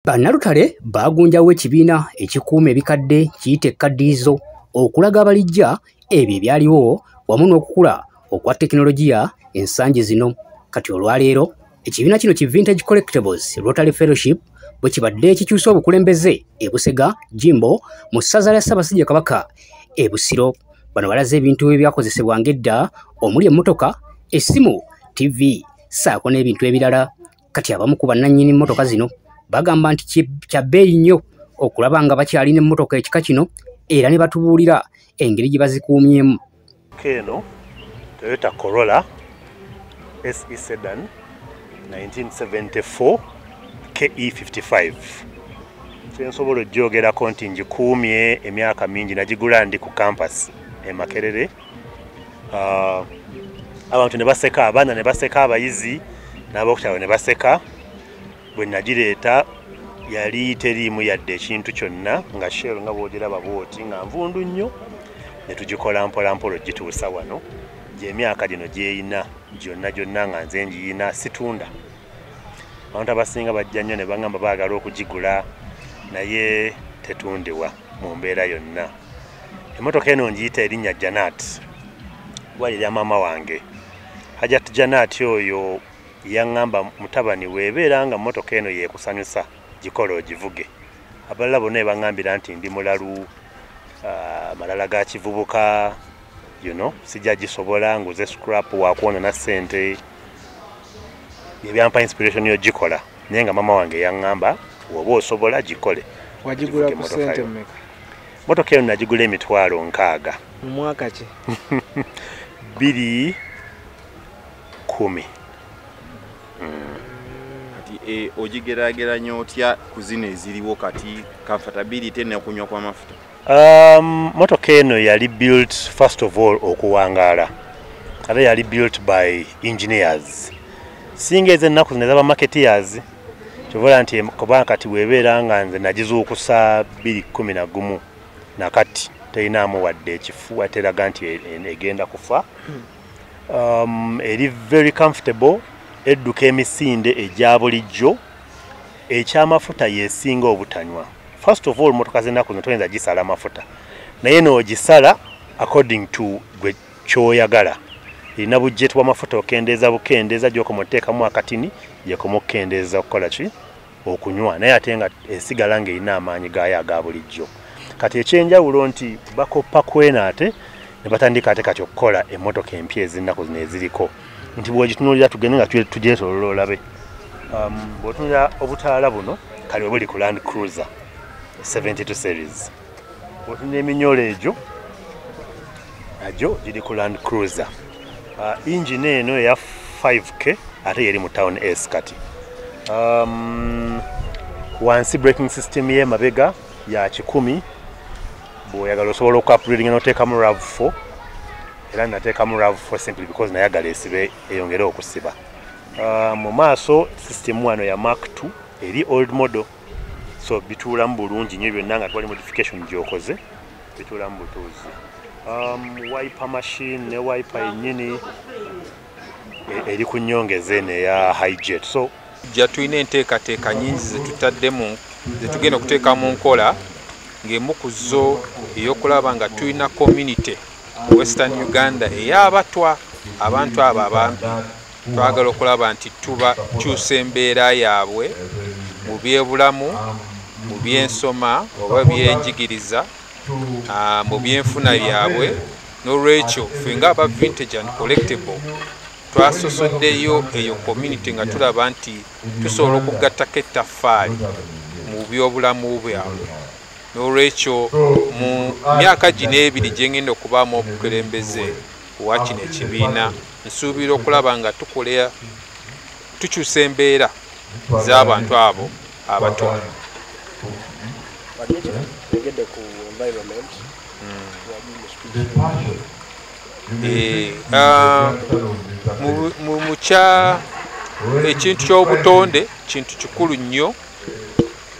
Bannalutale baagunjawo ekibiina ekikuuma ebikadde kiyite kaddiizo okulaga abalijja ebyo ebyaliwo wamu n'okukula okwa tekinologiya ensangi zino. Kati olwaleero ekibiina kino ki Vintage Collectibles Rotary Fellowship bwe kibadde kikyusa obukulembeze e Busega Jimbo mu ssaza lya Ssaabasajja Kabaka e Busiro. Bano balaze ebintu ebyakozesebwa ng'edda omuli emmotoka, essimu, TV, ssaako n'ebintu ebirala. Kati abamu ku bannannyini mmotoka zino bagamba nti kya bbeeyi nnyo okulaba nga bakyalina emmotoka ekika kino era ne batubuulira engeri gye bazikuumyemu. Keno Toyota Corolla SE Sedan 1974 KE55 kyensobola ogyogerako nti ngikuumye emyaka mingi, nagigula ndi ku campus e Makerere. Abantu ne baseka, abaana ne baseka, abayizi n'ab'okukyalo ne baseka. Bwe nagireeta yali teriimu yadde ekintu kyonna, nga shell nga bw'ogiraba bw'oti nga nvundu nnyo. Ne tugikola mpola mpola ogituusa wano gy'emyaka gino gy'eyina gyonna nga nze ngiyina situndha. Abantu abasinga bajja nnyo ne baŋŋamba baagala okugigula naye tetundibwa mu mbeera yonna. Emmotoka eno ngiyita erinnya Janat, gwali lya maama wange. Hajat Janat oyo yaŋŋamba mutabani weebeera nga mmotoka eno yeekusanyusa gikola ogivuge. Abalala bonna baŋŋambira nti ndi mulalu, malala ga kivubuka, sijja gisobola, nguze scrap wakwonona ssente. Ebyampa inspiration y'ogikola, naye nga maama wange yaŋŋamba woba osobola gikole. Wagigula ku ssente mmeka? Mmotoka eno nagigula emitwalo 6. Mu mwaka ki? 2010. Kati ogigeraageranya otya ku zino eziriwo kati, comfortability n'okunywa kw'amafuta? Mmotoka eno yali built first of all okuwangaala, ate yali built by engineers. Singa ezo ennaku zino ez'aba marketeers, kyobola nti kubanga kati weebeera nga nze nagizuukusa 2011 nakati terinaamu wadde ekifu, ateraga nti egenda kufa. Eri very comfortable, edduka emisinde egya bulijjo, ekyamafuta yeesinga obutanywa. First of all, motoka z'ennaku zino toyinza gisala mafuta, naye n'ogisala according to gwe ky'oyagala. Erina budget bw'amafuta okendeeza bukendeeza, gy'okoma oteekamu akatini gy'okoma okukendeeza okukola ki? Okunywa, naye ate nga esigala ng'erina amaanyi gaayo aga bulijjo. Kati ekyenjawulo nti bakoppa kwena ate ne batandika ate kati okukola emmotoka empya ez'ennaku zino eziriko, nti bw'ogitunuulira tugende nga tugyetooloola olabe. Bw'otunuulira obutaala buno kali bwe buli ku Land Cruiser 72 series. Bw'otunuulira eminyolo egyo nagyo giri ku Land Cruiser. Engine eno eya 5K ate yeri mu Town S kati. Wansi braking system y'emabega ya 10. Bw'oyagala osobola oku-upgradinga n'oteekamu RAV4, era nateekamu RAV4 simply because nayagala esibe eyongere okusiba. Mu maaso system wano ya Mark 2 eri old model, so bituulamu bulungi nnyo byonna nga twali modification gy'okoze, bituulamu butuuzi. Wiper machine ne wiper yennyini eri ku nnyongeza eno eya highjet. So tulina enteekateeka nyingi zetutaddemu zetugenda okuteeka mu nkola, ng'emu ku zo ey'okulaba nga tulina community mu Western Uganda ey'abatwa. Abantu abo abambi twagala okulaba nti tubakyusa embeera yaabwe mu byebulamu, mu byensoma oba byenjigiriza, mu byenfuna byabwe. N'olwekyo ffe ng'aba Vintage and Collectible twasosoddeyo eyo community nga tulaba nti tusobola okugattako ettaffaali mu byobulamu bwabwe. N'olwekyo mu myaka gino ebiri gye ngenda okubaamu obukulembeze wa kino ekibiina, nsuubira okulaba nga tukyusa embeera z'abantu abo abato. Ekintu ky'obutonde kintu kikulu nnyo,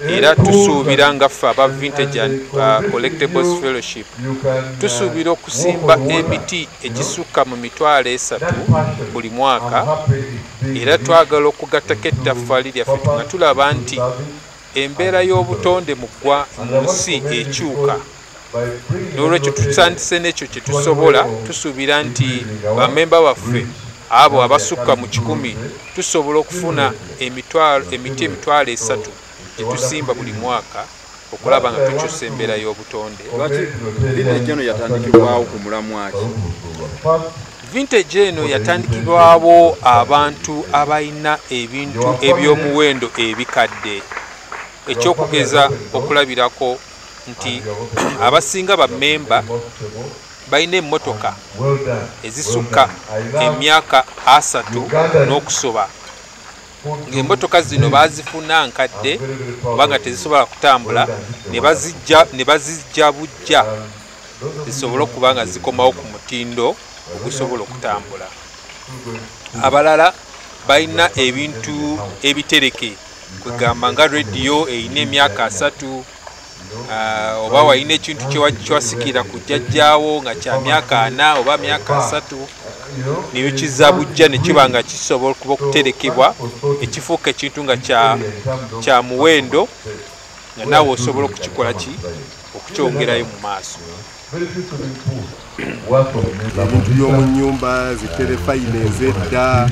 era tusuubira nga ffe aba Vintage and Collectibles Fellowship tusuubira okusimba emiti egisukka mu 300 buli mwaka, era twagala okugattako ettaffaali lyaffe nga tulaba nti embeera y'obutonde mu nsi ekyuka n'olwekyo tusandise n'ekyo kye tusobola tusuubira nti bamemba baffe abo abasukka mu 1,000 tusobola okufuna emiti 3,000 gye tusimba buli mwaka okulaba nga tukyusa embeera y'obutonde. Vintage eno yatandikibwawo ku mulamwa ki? Vintage eno yatandikibwawo abantu abalina ebintu eby'omuwendo ebikadde, ekyokugeza okulabirako nti abasinga bammemba balina emmotoka ezisukka emyaka 3 n'okusoba, ng'emmotoka zino bazifuna nkadde kubanga tezisobola kutambula, ne bazijja bujja zisobole okuba nga zikomawo ku mutindo ogusobola okutambula. Abalala balina ebintu ebitereke, kwegamba nga rediyo eyina emyaka 3, oba walina ekintu kyewasikira ku jjajjaawo nga kya myaka 4 oba myaka 3, niyo kiza bujja ne kiba nga kisobola okuba okuterekebwa ekifuuka ekintu nga kya muwendo, nga naawe osobola okukikola ki okukyongerayo mu maaso. Ebintu by'omu nnyumba, ziterefayina ez'edda,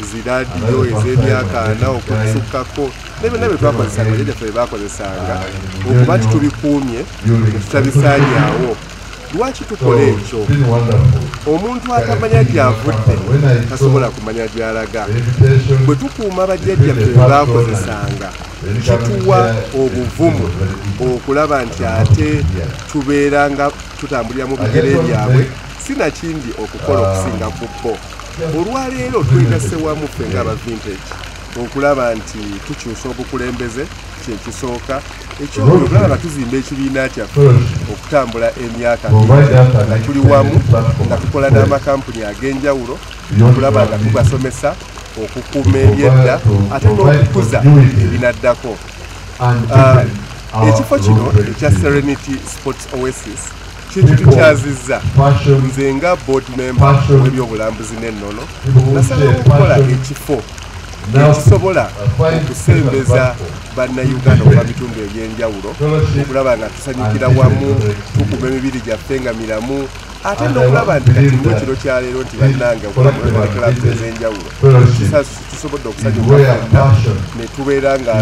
ziradiyo ez'emyaka 4 okusukkako, n'ebyo bye twakozesanga bajjajjaffe bye baakozesanga, okuba nti tubikuumye tutabisaanyaawo. Lwaki tukola ekyo? Omuntu atamanya gy'avudde tasobola kumanya gy'alaga. Bwe tukuuma bajjajjaffe bye baakozesanga, kituwa obuvumu okulaba nti ate tubeera nga tutambulira mu bigere byabwe, sinakindi okukola okusinga ku bo. Olwaleero twegasse wamu ffe ng'aba vintage okulaba nti tukyusa obukulembeze, kyekisooka. Ekyokubiri okulaba nga tuzimba ekibiina kyaffe okutambula emyaka nga tuli wamu, nga tukola n'amakampuni ag'enjawulo okulaba nga tubasomesa okukuuma ebyedda ate n'okukuza ebinaddako. Ekifo kino ekya Serenity Sports Oasis kintu tukyazizza. Nze nga board member w'ebyobulambuzi n'ennono nasalawo okukola ekifo ekisobola okusembeza bannayuganda okuva bitundu ebyenjawulo, okulaba nga tusanyukira wamu, tukuba emibiri gyaffe nga miramu, ate n'okulaba nti kati kino kyaleero nti bannange okuba clubs ez'enjawulo tusobodde okusanyuka fenna ne tubeera nga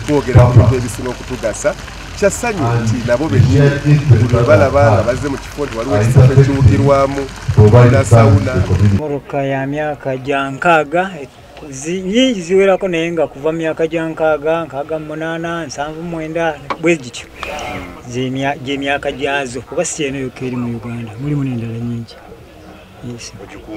twogera ku bintu ebisinga okutugasa. Kyassanyu nti nabo bennyini buli balaba nga bazze mu kifo nti waliwo ekisafo ekiwugirwamu, balina sawuna. Moroka ya myaka gya 6 nyingi ziwerako, naye nga kuva myaka gya 6, 8, 7, bwe gityo gy'emyaka gyazo, kuba si eno yokka eri mu Uganda, mulimu n'endala nyingi.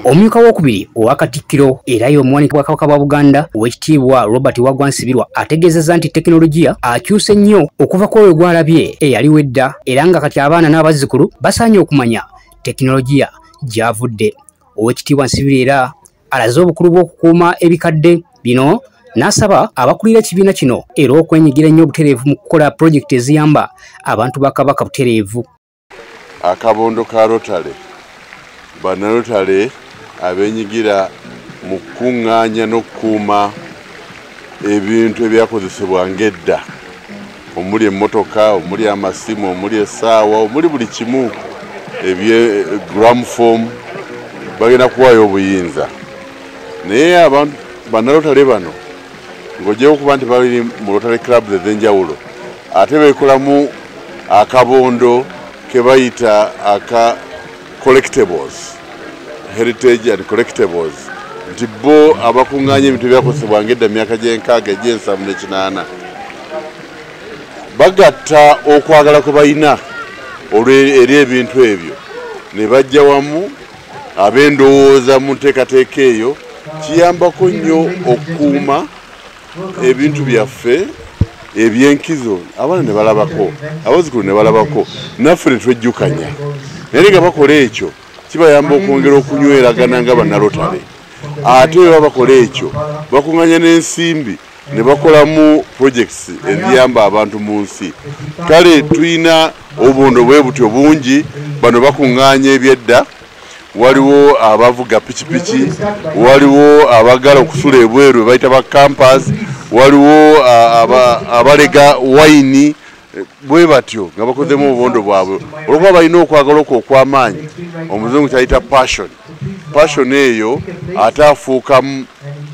Omumyuka w'okubiri owa Katikkiro era y'omuwanika bwa Kabaka bwa Buganda Oweekitiibwa Robert Waggwa Nsibirwa ategeezezza nti tekinologiya akyuse nnyo okuva ku oyo gwalabye eyaliwo edda, era nga kati abaana n'abazzukulu basaanye okumanya tekinologiya gy'avudde. Oweekitiibwa Nsibirwa era alaze obukulu bw'okukuuma ebikadde bino, n'asaba abakulira ekibiina kino era okwenyigira ennyo obutereevu mu kukola pulojekiti eziyamba abantu ba Kabaka butereevu. Akabondo ka Rotary, bannarotary abenyigira mu kuŋŋaanya n'okukuuma ebintu ebyakozesebwa ng'edda, omuli emmotoka, omuli amasimu, omuli essaawa, omuli buli kimu, ebye gramophone, bagenda kuwaayo obuyinza. Naye abantu bannarotary bano ng'oggyewo okuba nti bali mu Rotary clubs ez'enjawulo, ate beekolamu akabondo ke bayita aka collectibles, heritage and collectibles, nti bo abakuŋŋaanya ebintu ebyakozesebwa ng'edda myaka gy'enkaaga egy'ensavu n'ekinaana bagatta okwagala kwe balina eri ebintu ebyo ne bajja wamu ab'endowooza mu nteekateeka eyo. Kiyambako nnyo okukuuma ebintu byaffe ebyenkizo, abaana ne balabako, abazzukulu ne balabako, naffe ne twejjukanya. Naye nga bakola ekyo kibayamba okwongera okunyweragana nga bannarotary. Ate bwe bakola ekyo bakuŋŋanya n'ensimbi ne bakolamu projects eziyamba abantu mu nsi. Kale tulina obubondo bwe butyo bungi, bano bakuŋŋaanya ebyedda, waliwo abavuga pikipiki, waliwo abagala okusula ebweru bayita ba campers, waliwo abalega wayini bwe batyo nga bakozemu obubondo bwabwe olwokuba balina okwagala okwo okw'amaanyi omuzungu kyayita passion eyo ate afuukamu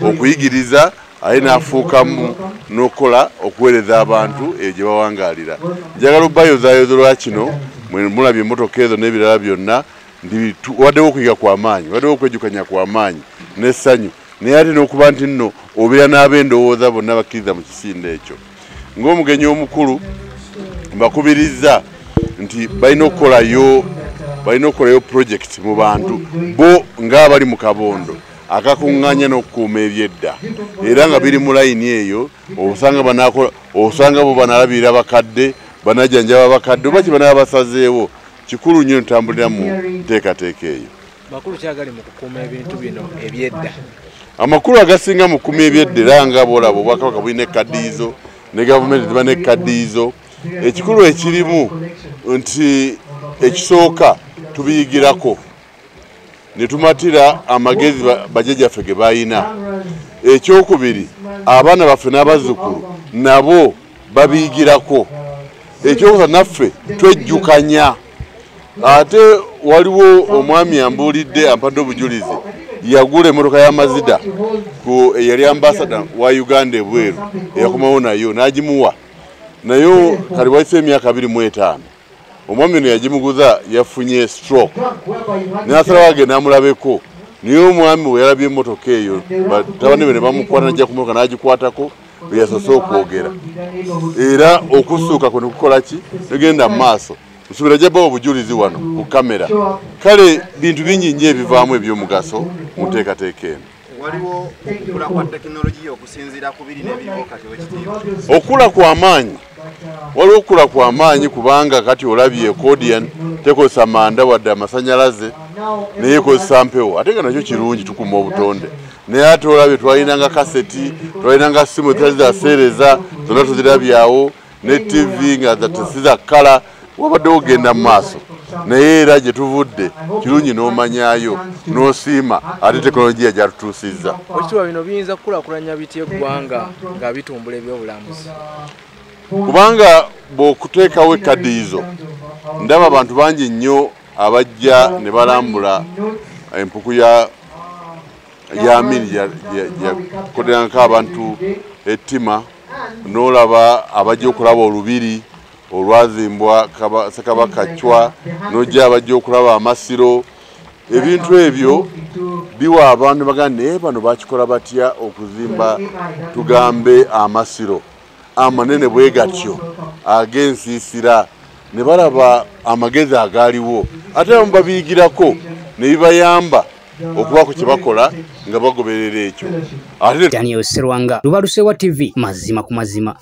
okuyigiriza aye n'afuukamu n'okukola okuweereza abantu ebyo gye bawangaalira. Njagala obbayozaayozo lwa kino mulabye emmotoka ezo n'ebirala byonna waddewo okuyiga kw'amaanyi waddewo okwejjukanya kw'amaanyi n'essanyu naye ate n'okuba nti nno obeera n'ab'endowooza bonna bakkiriza mu kisinde ekyo. Ng'omugenyi omukulu mbakubiriza nti balina okukolayo project mu bantu bo ng'abali mu kabondo akakuŋŋaanya n'okukuuma ebyedda era nga biri mu layini eyo osanga bo banalabirira bakadde banajjanjaba bakadde oba kye banaba basazeewo kikulu nnyo ntambulira mu nteekateeka eyo. Makulu kyagali mu kukuuma ebintu bino ebyedda. Amakulu agasinga mu kukuuma ebyedda era nga boolaba obwakabaka bulina ekkaddiyizo ne gavumenti ziba n'ekkaddiyizo. Ekikulu ekirimu nti ekisooka tubiyigirako ne tumatira amagezi bajjajjaffe ge bayina. Ekyokubiri abaana baffe n'abazzukulu nabo babiyigirako. Ekyokusatu naffe twejjukanya. Ate waliwo omwami ambuulidde ampadde obujulizi yagula emmotoka ya Mazida eyali ambasada wa Uganda ebweru eyakomawo nayo n'agimuwa nayo kali wayise emyaka 25. Omwami ono yagimuguza yafunye stroke n'asalawo agenda amulabeko naye omwami bwe yalabye emmotoka eyo batabani be ne bamukwata najja ku mmotoka n'agikwatako yasoose okwogera era okusuuka kwe ne kukola ki negenda mu maaso nsubira jjabbawo obujulizi wano ku kamera. Kale bintu bingi nnyo ebivaamu eby'omugaso mu nteekateeka eno. Waliwo okukula kwa tekinologiya okusinziira ku biri n'ebiriwo kati wekitiibwa. Okula kw'amaanyi waliwo okula kw'amaanyi kubanga kati olabye accordion tekozesa manda wadde amasannyalaze naye ekozesa mpewo ate nga nakyo kirungi tukuuma obutonde. Naye ate olabye twalinanga kaseti twalinanga simu ezitali zaseereza zonna tuzirabyawo ne TV nga tesiza kkala wabadde ogenda mu maaso naye era gye tuvudde kirungi n'omanyayo n'osiima ate tekinologiya gyatutuusizza. Ekituba bino biyinza kukulaakulanya bitya eggwanga nga bitumbula ebyobulamuzi? Kubanga bw'okuteekawo ekkaddiyizo ndaba abantu bangi nnyo abajja ne balambula empuku ya Amini yakolerangako abantu ettima n'olaba abajja okulaba olubiri olwazimbwa Ssekabaka Chwa n'ojja abajja okulaba amasiro. Ebintu ebyo biwa abantu bagamba naye bano bakikola batya okuzimba tugambe amasiro amanene bwe gatyo ag'ensiisira ne balaba amagezi agaaliwo ate abamu babiyigirako ne bibayamba okubaako kye bakola nga bagoberera ekyo. Daniel Serwanga, Lubalusewa TV, mazima ku mazima.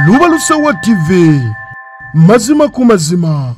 Lubalusewa TV, mazima ku mazima.